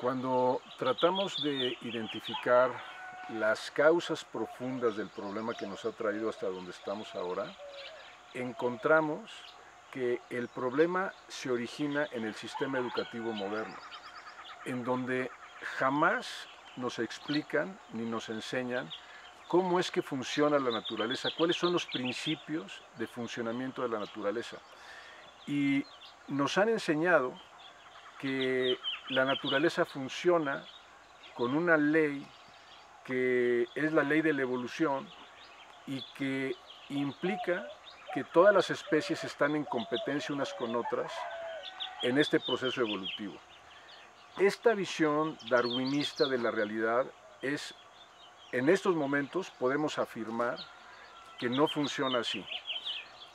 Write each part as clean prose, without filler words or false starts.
Cuando tratamos de identificar las causas profundas del problema que nos ha traído hasta donde estamos ahora, encontramos que el problema se origina en el sistema educativo moderno, en donde jamás nos explican ni nos enseñan cómo es que funciona la naturaleza, cuáles son los principios de funcionamiento de la naturaleza. Y nos han enseñado que la naturaleza funciona con una ley que es la ley de la evolución y que implica que todas las especies están en competencia unas con otras en este proceso evolutivo. Esta visión darwinista de la realidad es, en estos momentos podemos afirmar que no funciona así.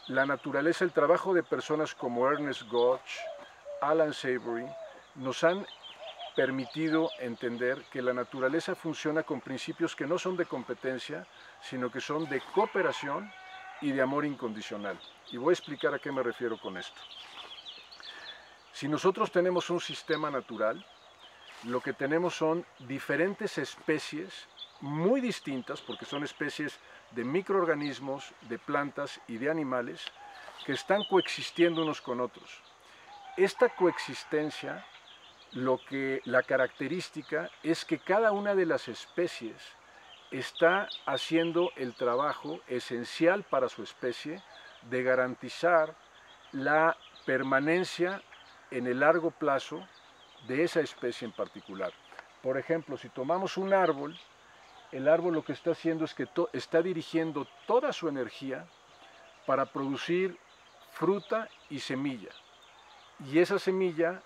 La naturaleza, el trabajo de personas como Ernest Götz, Alan Savory, nos han permitido entender que la naturaleza funciona con principios que no son de competencia, sino que son de cooperación y de amor incondicional. Y voy a explicar a qué me refiero con esto. Si nosotros tenemos un sistema natural, lo que tenemos son diferentes especies muy distintas, porque son especies de microorganismos, de plantas y de animales, que están coexistiendo unos con otros. Esta coexistencia, la característica es que cada una de las especies está haciendo el trabajo esencial para su especie de garantizar la permanencia en el largo plazo de esa especie en particular. Por ejemplo, si tomamos un árbol, el árbol lo que está haciendo es que está dirigiendo toda su energía para producir fruta y semilla. Y esa semilla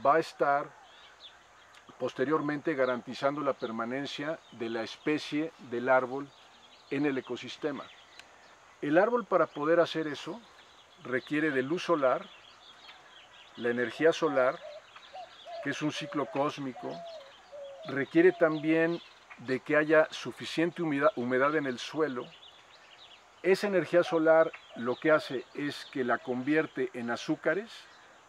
va a estar posteriormente garantizando la permanencia de la especie del árbol en el ecosistema. El árbol, para poder hacer eso, requiere de luz solar, la energía solar, que es un ciclo cósmico, requiere también de que haya suficiente humedad en el suelo. Esa energía solar lo que hace es que la convierte en azúcares.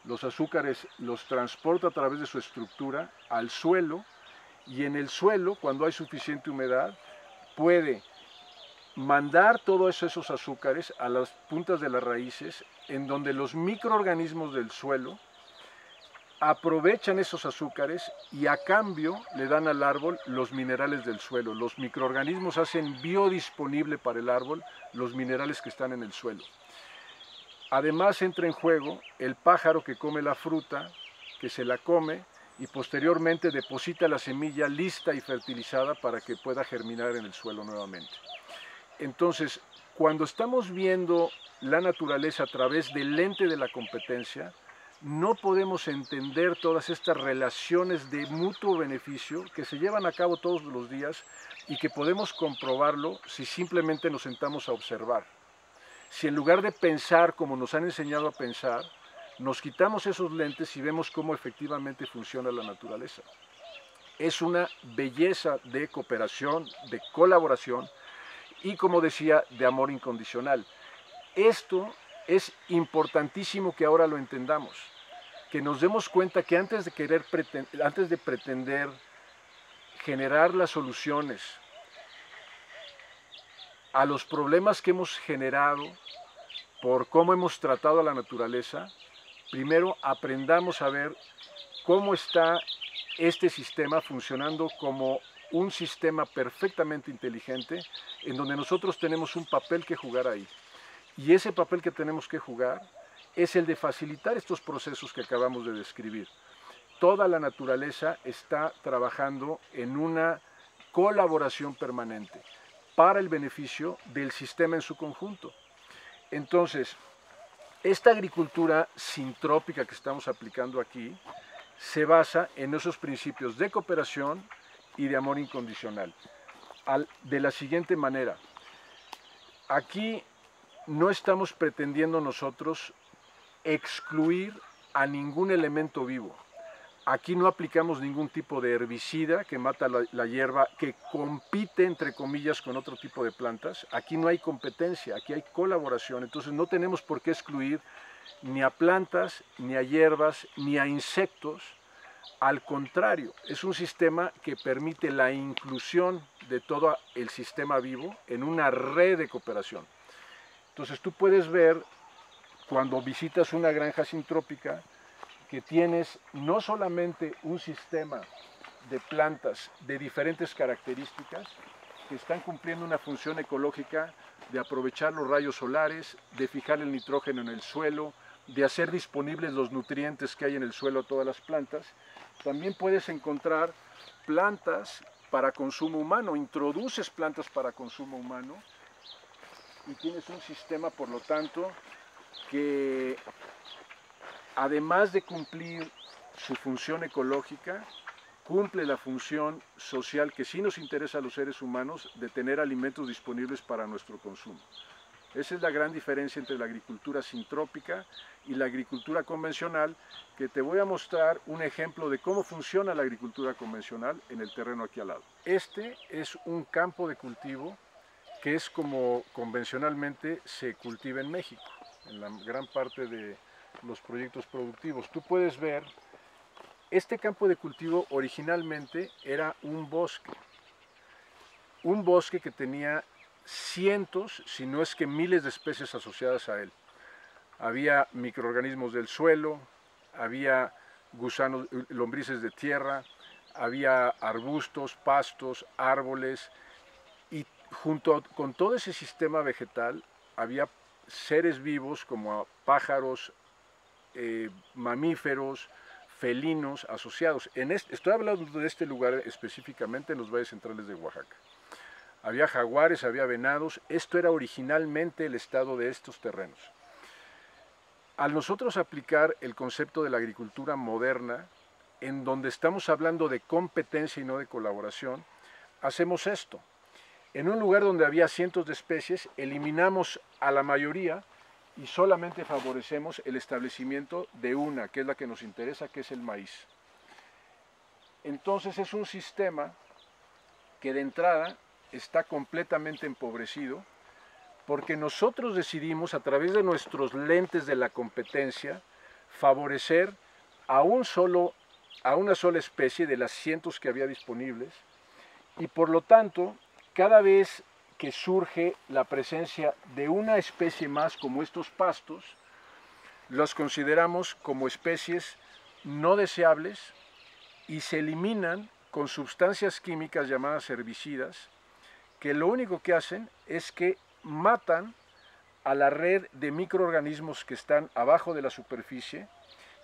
Los azúcares los transporta a través de su estructura al suelo, y en el suelo, cuando hay suficiente humedad, puede mandar todos esos azúcares a las puntas de las raíces, en donde los microorganismos del suelo aprovechan esos azúcares y a cambio le dan al árbol los minerales del suelo. Los microorganismos hacen biodisponible para el árbol los minerales que están en el suelo. Además entra en juego el pájaro que come la fruta, que se la come y posteriormente deposita la semilla lista y fertilizada para que pueda germinar en el suelo nuevamente. Entonces, cuando estamos viendo la naturaleza a través del lente de la competencia, no podemos entender todas estas relaciones de mutuo beneficio que se llevan a cabo todos los días y que podemos comprobarlo si simplemente nos sentamos a observar. Si en lugar de pensar como nos han enseñado a pensar, nos quitamos esos lentes y vemos cómo efectivamente funciona la naturaleza. Es una belleza de cooperación, de colaboración y, como decía, de amor incondicional. Esto es importantísimo que ahora lo entendamos, que nos demos cuenta que antes de pretender generar las soluciones a los problemas que hemos generado por cómo hemos tratado a la naturaleza, primero aprendamos a ver cómo está este sistema funcionando como un sistema perfectamente inteligente, en donde nosotros tenemos un papel que jugar ahí. Y ese papel que tenemos que jugar es el de facilitar estos procesos que acabamos de describir. Toda la naturaleza está trabajando en una colaboración permanente para el beneficio del sistema en su conjunto. Entonces, esta agricultura sintrópica que estamos aplicando aquí se basa en esos principios de cooperación y de amor incondicional. De la siguiente manera, aquí no estamos pretendiendo nosotros excluir a ningún elemento vivo. Aquí no aplicamos ningún tipo de herbicida que mata la hierba, que compite, entre comillas, con otro tipo de plantas. Aquí no hay competencia, aquí hay colaboración. Entonces no tenemos por qué excluir ni a plantas, ni a hierbas, ni a insectos, Al contrario, es un sistema que permite la inclusión de todo el sistema vivo en una red de cooperación. Entonces tú puedes ver cuando visitas una granja sintrópica que tienes no solamente un sistema de plantas de diferentes características que están cumpliendo una función ecológica de aprovechar los rayos solares, de fijar el nitrógeno en el suelo, de hacer disponibles los nutrientes que hay en el suelo a todas las plantas. También puedes encontrar plantas para consumo humano, introduces plantas para consumo humano y tienes un sistema, por lo tanto, que además de cumplir su función ecológica, cumple la función social que sí nos interesa a los seres humanos de tener alimentos disponibles para nuestro consumo. Esa es la gran diferencia entre la agricultura sintrópica y la agricultura convencional, que te voy a mostrar un ejemplo de cómo funciona la agricultura convencional en el terreno aquí al lado. Este es un campo de cultivo que es como convencionalmente se cultiva en México, en la gran parte de los proyectos productivos. Tú puedes ver, este campo de cultivo originalmente era un bosque que tenía cientos, si no es que miles de especies asociadas a él. Había microorganismos del suelo, había gusanos, lombrices de tierra, había arbustos, pastos, árboles, y junto con todo ese sistema vegetal había seres vivos como pájaros, mamíferos, felinos asociados. Estoy hablando de este lugar específicamente en los valles centrales de Oaxaca. Había jaguares, había venados. Esto era originalmente el estado de estos terrenos. Al nosotros aplicar el concepto de la agricultura moderna, en donde estamos hablando de competencia y no de colaboración, hacemos esto. En un lugar donde había cientos de especies, eliminamos a la mayoría y solamente favorecemos el establecimiento de una, que es la que nos interesa, que es el maíz. Entonces es un sistema que de entrada está completamente empobrecido, porque nosotros decidimos, a través de nuestros lentes de la competencia, favorecer a una sola especie de las cientos que había disponibles, y por lo tanto, cada vez que surge la presencia de una especie más como estos pastos, los consideramos como especies no deseables y se eliminan con sustancias químicas llamadas herbicidas, que lo único que hacen es que matan a la red de microorganismos que están abajo de la superficie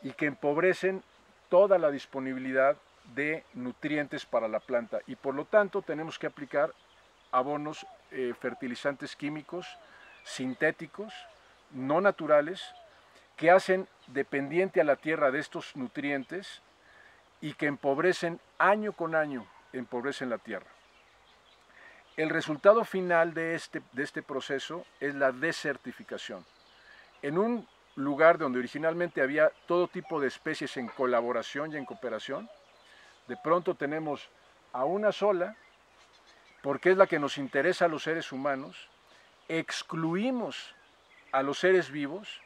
y que empobrecen toda la disponibilidad de nutrientes para la planta, y por lo tanto tenemos que aplicar abonos, fertilizantes químicos, sintéticos, no naturales, que hacen dependiente a la tierra de estos nutrientes y que empobrecen año con año, empobrecen la tierra. El resultado final de este proceso es la desertificación. En un lugar donde originalmente había todo tipo de especies en colaboración y en cooperación, de pronto tenemos a una sola, porque es la que nos interesa a los seres humanos, excluimos a los seres vivos,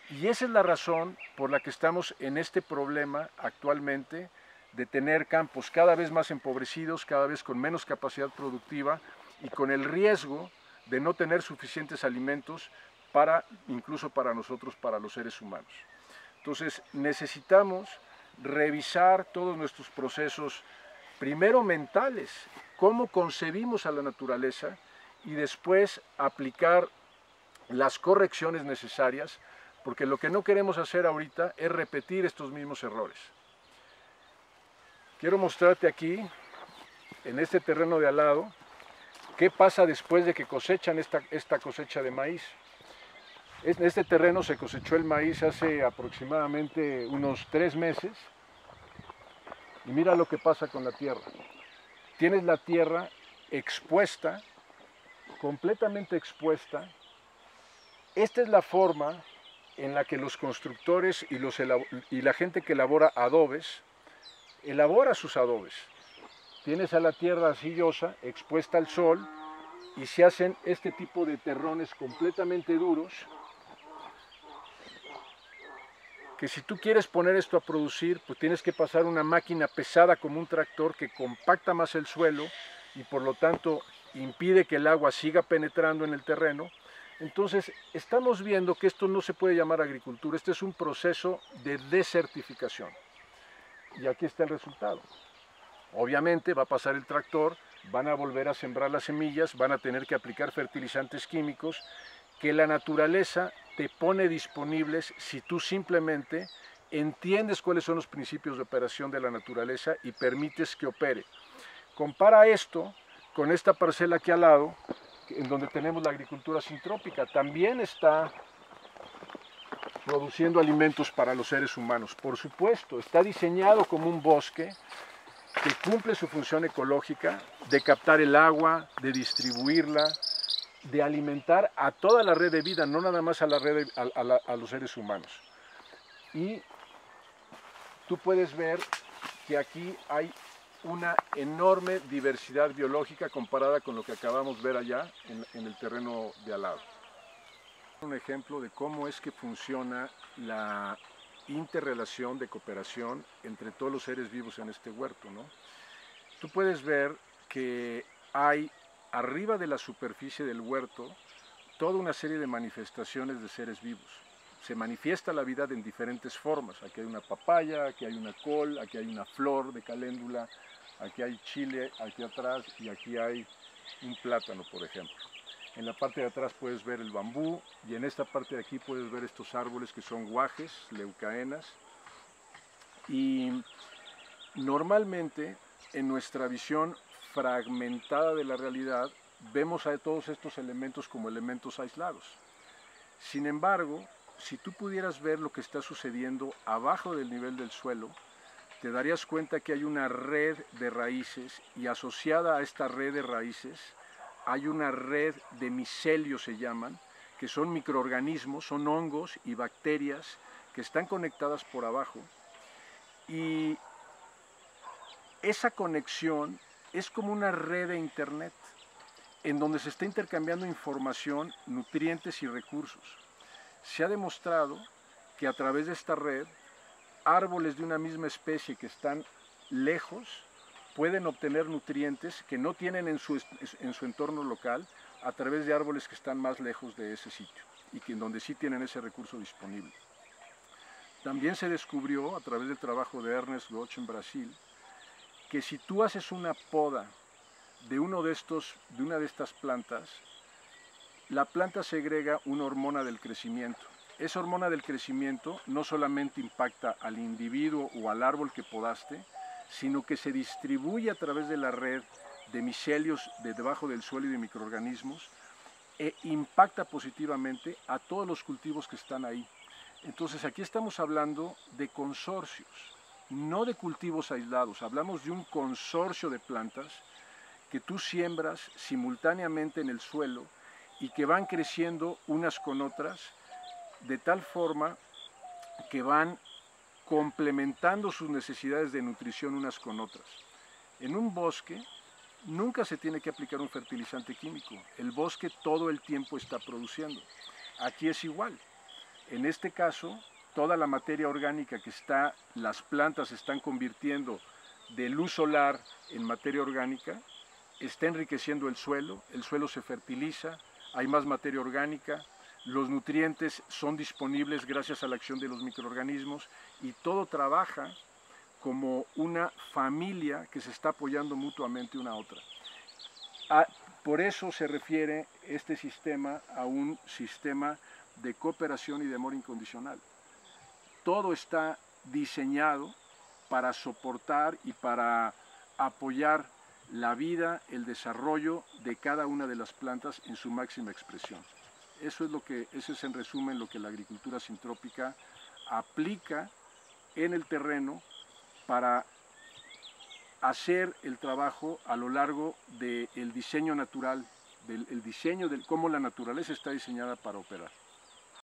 y esa es la razón por la que estamos en este problema actualmente de tener campos cada vez más empobrecidos, cada vez con menos capacidad productiva y con el riesgo de no tener suficientes alimentos incluso para nosotros, para los seres humanos. Entonces necesitamos revisar todos nuestros procesos, primero mentales, cómo concebimos a la naturaleza, y después aplicar las correcciones necesarias, porque lo que no queremos hacer ahorita es repetir estos mismos errores. Quiero mostrarte aquí, en este terreno de al lado, qué pasa después de que cosechan esta cosecha de maíz. En este terreno se cosechó el maíz hace aproximadamente unos 3 meses, y mira lo que pasa con la tierra. Tienes la tierra expuesta, completamente expuesta. Esta es la forma en la que los constructores y la gente que elabora adobes, elabora sus adobes. Tienes a la tierra arcillosa, expuesta al sol, y se hacen este tipo de terrones completamente duros, que si tú quieres poner esto a producir, pues tienes que pasar una máquina pesada como un tractor que compacta más el suelo y por lo tanto impide que el agua siga penetrando en el terreno. Entonces estamos viendo que esto no se puede llamar agricultura, este es un proceso de desertificación. Y aquí está el resultado. Obviamente va a pasar el tractor, van a volver a sembrar las semillas, van a tener que aplicar fertilizantes químicos que la naturaleza te pone disponibles si tú simplemente entiendes cuáles son los principios de operación de la naturaleza y permites que opere. Compara esto con esta parcela aquí al lado, en donde tenemos la agricultura sintrópica. También está produciendo alimentos para los seres humanos. Por supuesto, está diseñado como un bosque que cumple su función ecológica de captar el agua, de distribuirla, de alimentar a toda la red de vida, no nada más a, a los seres humanos. Y tú puedes ver que aquí hay una enorme diversidad biológica comparada con lo que acabamos de ver allá en el terreno de al lado. Un ejemplo de cómo es que funciona la interrelación de cooperación entre todos los seres vivos en este huerto, ¿no? Tú puedes ver que hay arriba de la superficie del huerto toda una serie de manifestaciones de seres vivos. Se manifiesta la vida en diferentes formas. Aquí hay una papaya, aquí hay una col, aquí hay una flor de caléndula, aquí hay chile, aquí atrás, y aquí hay un plátano, por ejemplo. En la parte de atrás puedes ver el bambú, y en esta parte de aquí puedes ver estos árboles que son guajes, leucaenas. Y normalmente, en nuestra visión fragmentada de la realidad, vemos a todos estos elementos como elementos aislados. Sin embargo, si tú pudieras ver lo que está sucediendo abajo del nivel del suelo, te darías cuenta que hay una red de raíces y asociada a esta red de raíces hay una red de micelios, se llaman, que son microorganismos, son hongos y bacterias que están conectadas por abajo. Y esa conexión es como una red de internet en donde se está intercambiando información, nutrientes y recursos. Se ha demostrado que a través de esta red, árboles de una misma especie que están lejos pueden obtener nutrientes que no tienen en su entorno local a través de árboles que están más lejos de ese sitio y que en donde sí tienen ese recurso disponible. También se descubrió a través del trabajo de Ernest Götz en Brasil que si tú haces una poda de una de estas plantas, la planta segrega una hormona del crecimiento. Esa hormona del crecimiento no solamente impacta al individuo o al árbol que podaste, sino que se distribuye a través de la red de micelios de debajo del suelo y de microorganismos e impacta positivamente a todos los cultivos que están ahí. Entonces aquí estamos hablando de consorcios, no de cultivos aislados, hablamos de un consorcio de plantas que tú siembras simultáneamente en el suelo y que van creciendo unas con otras de tal forma que van complementando sus necesidades de nutrición unas con otras. En un bosque nunca se tiene que aplicar un fertilizante químico, el bosque todo el tiempo está produciendo. Aquí es igual, en este caso toda la materia orgánica que está, las plantas están convirtiendo de luz solar en materia orgánica, está enriqueciendo el suelo se fertiliza, hay más materia orgánica, los nutrientes son disponibles gracias a la acción de los microorganismos y todo trabaja como una familia que se está apoyando mutuamente una a otra. Por eso se refiere este sistema a un sistema de cooperación y de amor incondicional. Todo está diseñado para soportar y para apoyar la vida, el desarrollo de cada una de las plantas en su máxima expresión. Eso es en resumen lo que la agricultura sintrópica aplica en el terreno para hacer el trabajo a lo largo del diseño natural, del diseño de cómo la naturaleza está diseñada para operar.